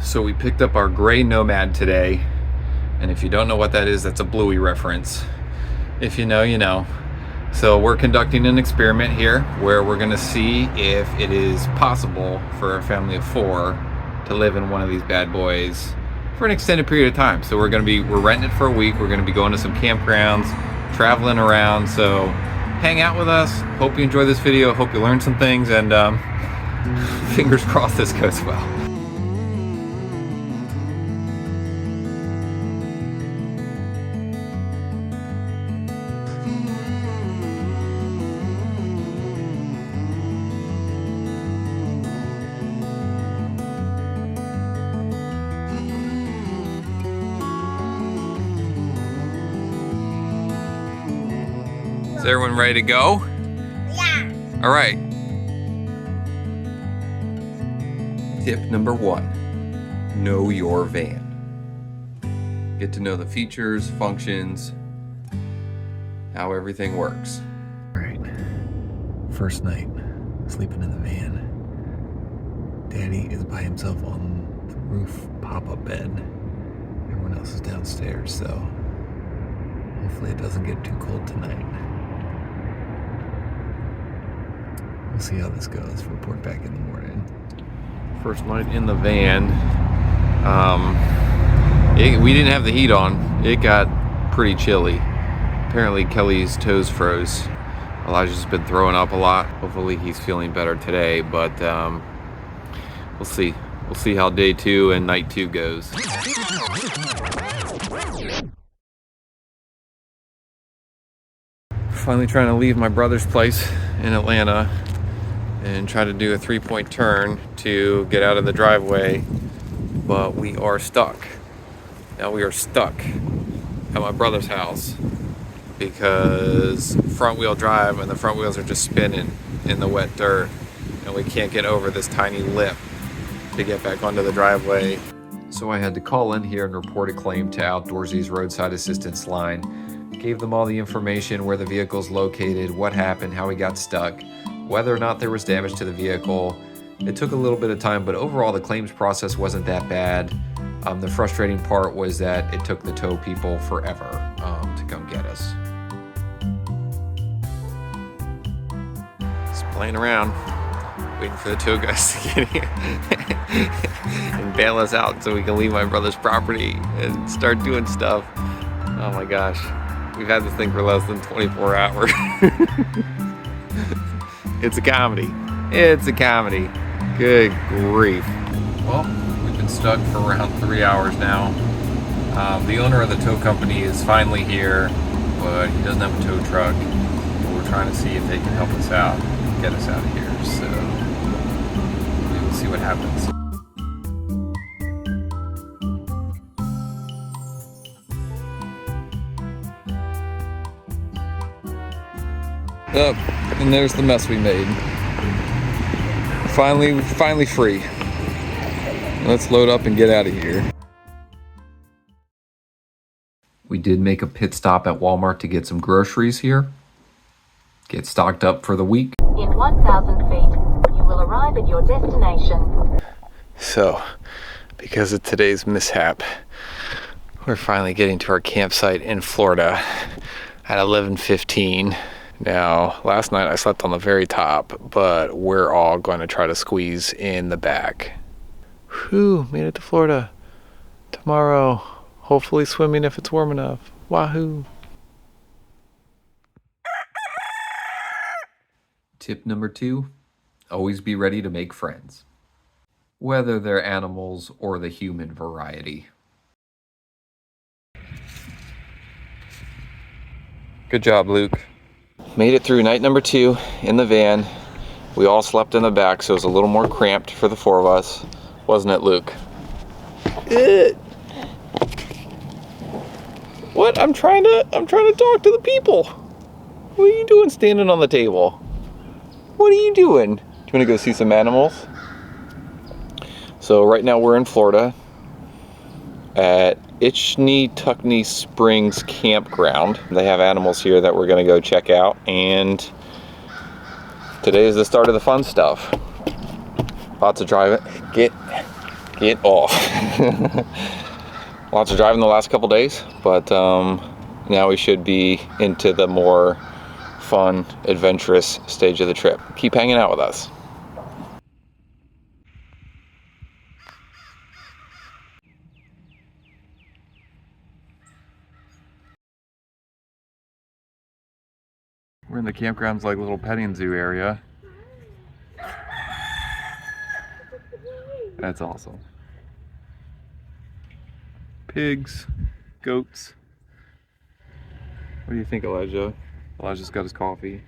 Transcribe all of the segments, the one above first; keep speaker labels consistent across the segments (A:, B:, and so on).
A: So we picked up our gray Nomad today, and if you don't know what that is, that's a Bluey reference. If you know, you know. So we're conducting an experiment here where we're gonna see if it is possible for a family of 4 to live in one of these bad boys for an extended period of time. So we're renting it for a week. We're gonna be going to some campgrounds, traveling around. So hang out with us. Hope you enjoy this video. Hope you learn some things, and fingers crossed this goes well. Is everyone ready to go?
B: Yeah.
A: All right. Tip number 1, know your van. Get to know the features, functions, how everything works. All right, first night, sleeping in the van. Daddy is by himself on the roof pop-up bed. Everyone else is downstairs, so hopefully it doesn't get too cold tonight. We'll see how this goes. Report back in the morning. First night in the van. We didn't have the heat on. It got pretty chilly. Apparently Kelly's toes froze. Elijah's been throwing up a lot. Hopefully he's feeling better today, but we'll see. We'll see how day 2 and night 2 goes. Finally trying to leave my brother's place in Atlanta and try to do a 3-point turn to get out of the driveway, but we are stuck. Now we are stuck at my brother's house because front wheel drive and the front wheels are just spinning in the wet dirt, and we can't get over this tiny lip to get back onto the driveway. So I had to call in here and report a claim to Outdoorsy's roadside assistance line. Gave them all the information, where the vehicle's located, what happened, how we got stuck, whether or not there was damage to the vehicle. It took a little bit of time, but overall the claims process wasn't that bad. The frustrating part was that it took the tow people forever to come get us. Just playing around, waiting for the tow guys to get here and bail us out so we can leave my brother's property and start doing stuff. Oh my gosh, we've had this thing for less than 24 hours. It's a comedy. It's a comedy. Good grief. Well, we've been stuck for around 3 hours now. The owner of the tow company is finally here, but he doesn't have a tow truck. We're trying to see if they can help us out, get us out of here. So we'll see what happens. Up, and there's the mess we made. Finally free. Let's load up and get out of here. We did make a pit stop at Walmart to get some groceries here. Get stocked up for the week.
C: In 1,000 feet, you will arrive at your destination.
A: So, because of today's mishap, we're finally getting to our campsite in Florida at 11:15. Now, last night I slept on the very top, but we're all going to try to squeeze in the back. Whew, made it to Florida. Tomorrow, hopefully swimming if it's warm enough. Wahoo! Tip number 2, always be ready to make friends, whether they're animals or the human variety. Good job, Luke. Made it through night number 2 in the van. We all slept in the back, so it was a little more cramped for the 4 of us, wasn't it, Luke? What? I'm trying to talk to the people. What are you doing standing on the table? What are you doing? Do you want to go see some animals? So right now we're in Florida at Ichetucknee Springs campground. They have animals here that we're gonna go check out, and today is the start of the fun stuff. Lots of driving. Get it off. Lots of driving the last couple days, but now we should be into the more fun, adventurous stage of the trip. Keep hanging out with us. We're in the campground's like little petting zoo area. That's awesome. Pigs, goats. What do you think, Elijah? Elijah's got his coffee.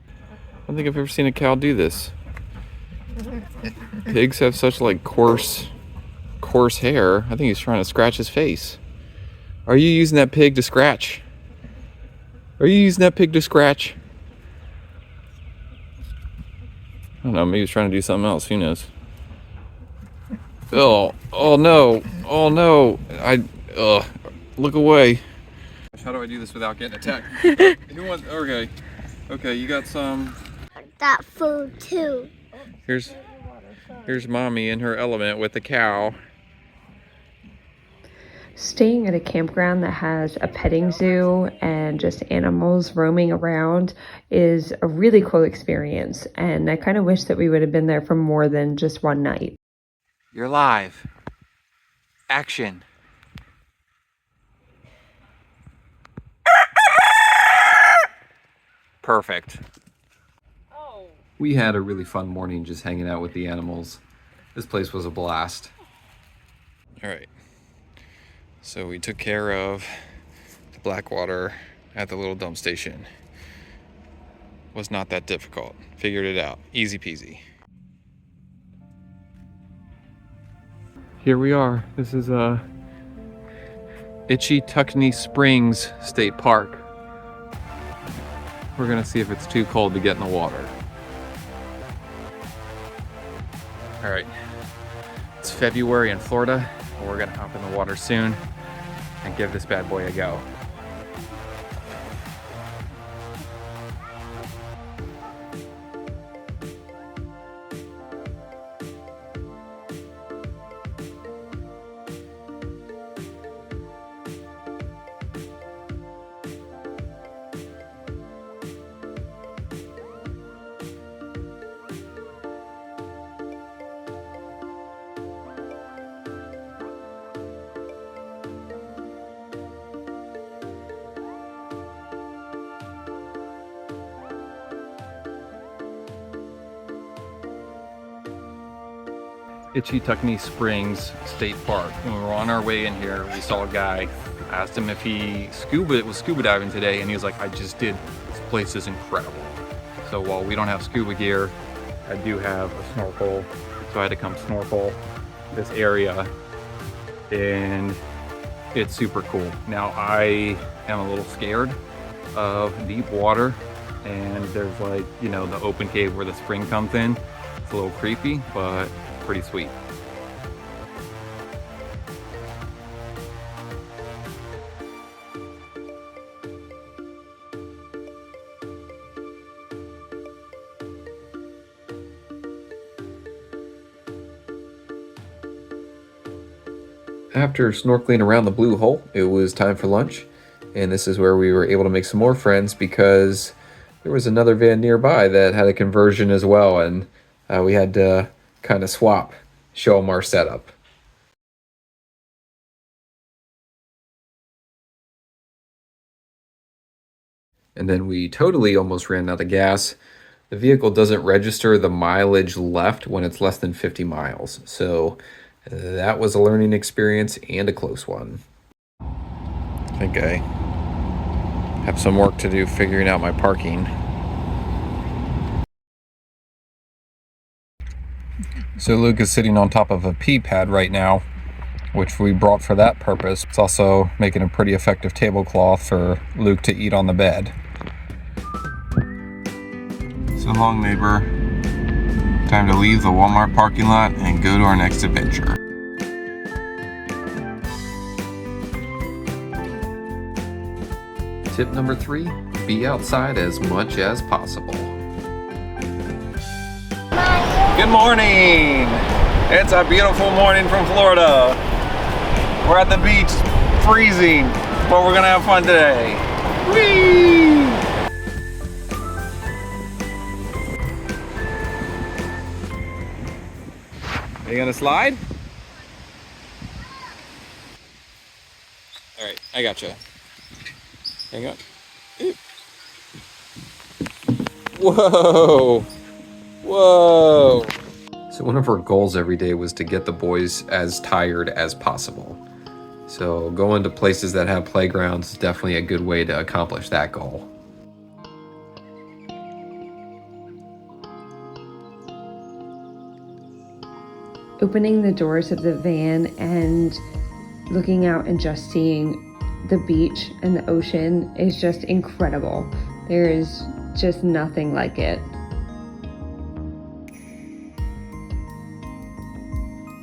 A: I don't think I've ever seen a cow do this. Pigs have such like coarse hair. I think he's trying to scratch his face. Are you using that pig to scratch? Are you using that pig to scratch? I don't know, maybe he's trying to do something else, who knows? Oh no, oh no, look away. How do I do this without getting attacked? Who wants, okay, you got some.
B: That food too.
A: Here's mommy in her element with the cow.
D: Staying at a campground that has a petting zoo and just animals roaming around is a really cool experience, and I kind of wish that we would have been there for more than just one night.
A: You're live. Action. Perfect. We had a really fun morning just hanging out with the animals. This place was a blast. All right. So we took care of the Blackwater at the little dump station. Was not that difficult. Figured it out. Easy peasy. Here we are. This is Ichetucknee Springs State Park. We're gonna see if it's too cold to get in the water. All right, it's February in Florida. We're gonna hop in the water soon and give this bad boy a go. Ichetucknee Springs State Park. When we were on our way in here, we saw a guy. Asked him if he was scuba diving today, and he was like, I just did. This place is incredible. So while we don't have scuba gear, I do have a snorkel. So I had to come snorkel this area, and it's super cool. Now I am a little scared of deep water, and there's like, you know, the open cave where the spring comes in. It's a little creepy, but pretty sweet. After snorkeling around the blue hole, it was time for lunch, and this is where we were able to make some more friends because there was another van nearby that had a conversion as well, and we had to kind of swap, show them our setup. And then we totally almost ran out of gas. The vehicle doesn't register the mileage left when it's less than 50 miles. So that was a learning experience and a close one. I think I have some work to do figuring out my parking. So Luke is sitting on top of a pee pad right now, which we brought for that purpose. It's also making a pretty effective tablecloth for Luke to eat on the bed. So long, neighbor. Time to leave the Walmart parking lot and go to our next adventure. Tip number 3, be outside as much as possible. Good morning! It's a beautiful morning from Florida. We're at the beach, freezing, but we're gonna have fun today. Whee! Are you gonna slide? All right, I gotcha. Hang on. Whoa! Whoa! So one of our goals every day was to get the boys as tired as possible. So going to places that have playgrounds is definitely a good way to accomplish that goal.
D: Opening the doors of the van and looking out and just seeing the beach and the ocean is just incredible. There is just nothing like it.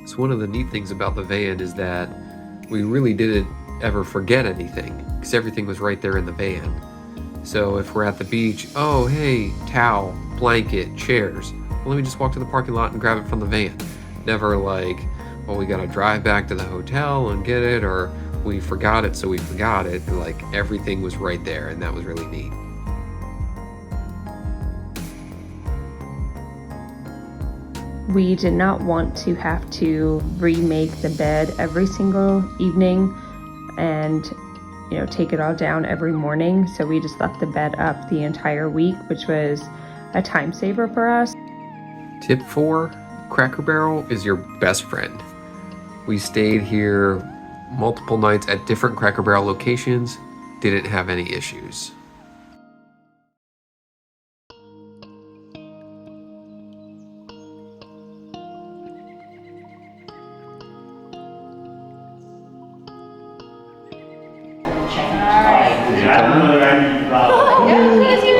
A: So one of the neat things about the van is that we really didn't ever forget anything because everything was right there in the van. So if we're at the beach, oh hey, towel, blanket, chairs. Well, let me just walk to the parking lot and grab it from the van. Never like, well, we gotta drive back to the hotel and get it, or we forgot it, so we forgot it. Like everything was right there, and that was really neat.
D: We did not want to have to remake the bed every single evening and, you know, take it all down every morning. So we just left the bed up the entire week, which was a time saver for us.
A: Tip 4, Cracker Barrel is your best friend. We stayed here multiple nights at different Cracker Barrel locations, didn't have any issues.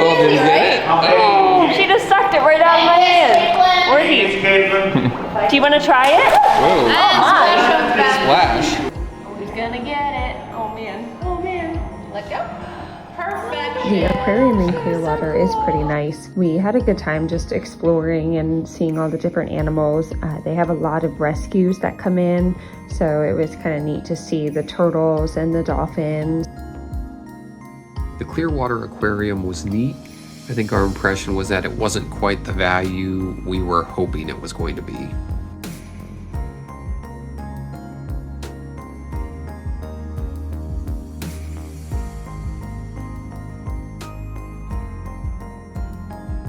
E: Oh, did he get it? Oh, she just sucked it right out of my hand. Where'd he? Do you want to try it?
A: Whoa.
E: Oh my.
A: Splash.
E: He's gonna get it. Oh man. Oh man. Let go. Perfect.
D: The aquarium in Clearwater is pretty nice. We had a good time just exploring and seeing all the different animals. They have a lot of rescues that come in, so it was kind of neat to see the turtles and the dolphins.
A: The Clearwater Aquarium was neat. I think our impression was that it wasn't quite the value we were hoping it was going to be.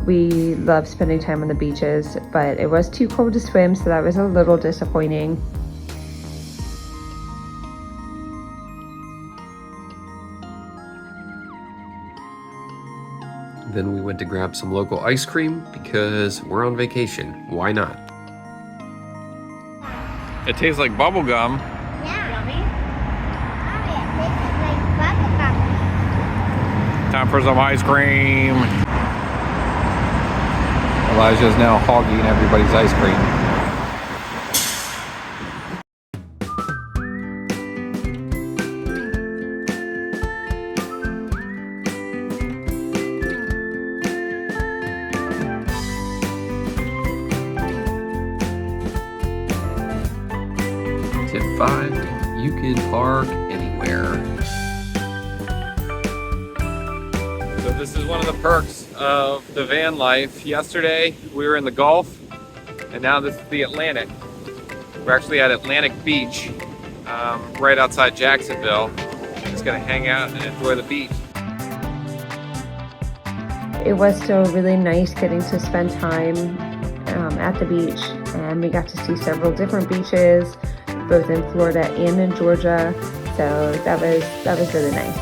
D: We love spending time on the beaches, but it was too cold to swim, so that was a little disappointing.
A: Then we went to grab some local ice cream because we're on vacation. Why not? It tastes like bubble gum.
B: Yeah. Mommy, it tastes like bubblegum.
A: Time for some ice cream. Elijah's now hogging everybody's ice cream. Tip 5, you can park anywhere. So this is one of the perks of the van life. Yesterday we were in the Gulf, and now this is the Atlantic. We're actually at Atlantic Beach, right outside Jacksonville. Just gonna hang out and enjoy the beach.
D: It was still really nice getting to spend time at the beach, and we got to see several different beaches, both in Florida and in Georgia. So that was really nice.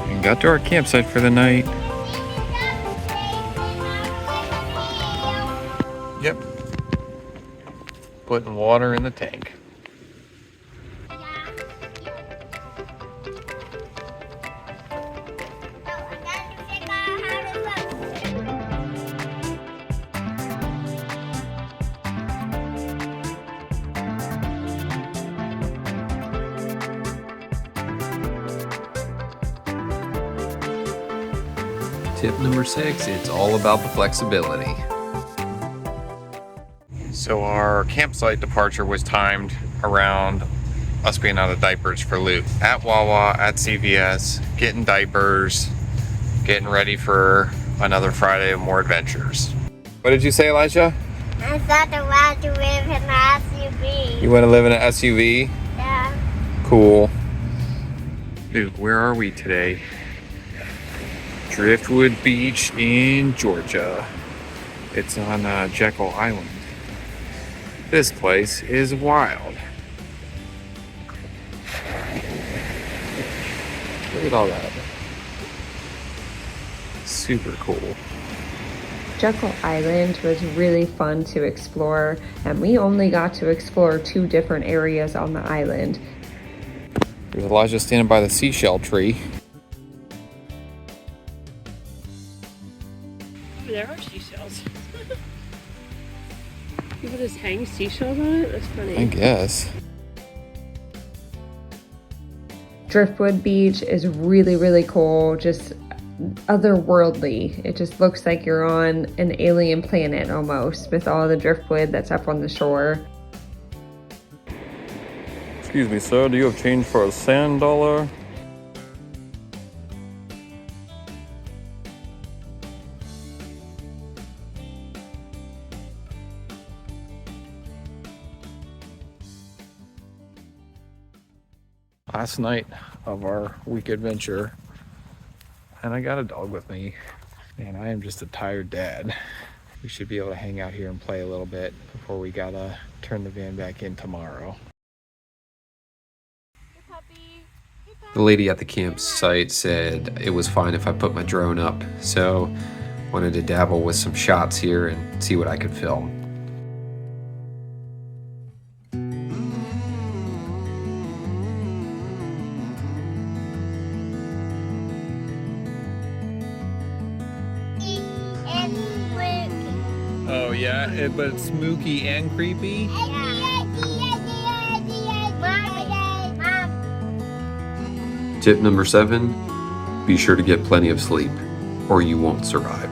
A: And got to our campsite for the night. Yep. Putting water in the tank.
F: Tip number 6, it's all about the flexibility.
A: So our campsite departure was timed around us being out of diapers for Luke. At Wawa, at CVS, getting diapers, getting ready for another Friday of more adventures. What did you say, Elijah?
B: I thought I wanted to live in an SUV.
A: You want to live in an SUV?
B: Yeah.
A: Cool. Dude, where are we today? Driftwood Beach in Georgia. It's on Jekyll Island. This place is wild. Look at all that. Super cool.
D: Jekyll Island was really fun to explore, and we only got to explore 2 different areas on the island.
A: There's Elijah standing by the seashell tree.
E: There are seashells. People just hang seashells on it? That's funny.
A: I guess.
D: Driftwood Beach is really, really cool, just otherworldly. It just looks like you're on an alien planet almost, with all the driftwood that's up on the shore.
A: Excuse me, sir, do you have change for a sand dollar? Last night of our week adventure, and I got a dog with me, and I am just a tired dad. We should be able to hang out here and play a little bit before we gotta turn the van back in tomorrow.
F: The lady at the campsite said it was fine if I put my drone up, so wanted to dabble with some shots here and see what I could film.
A: Oh yeah, but it's spooky and creepy.
F: Tip number 7, be sure to get plenty of sleep, or you won't survive.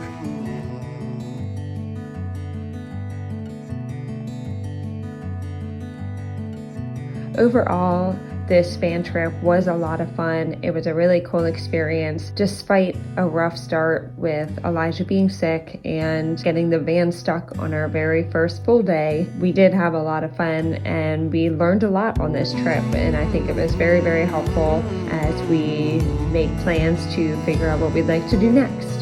D: Overall, this van trip was a lot of fun. It was a really cool experience, despite a rough start with Elijah being sick and getting the van stuck on our very first full day. We did have a lot of fun, and we learned a lot on this trip, and I think it was very, very helpful as we make plans to figure out what we'd like to do next.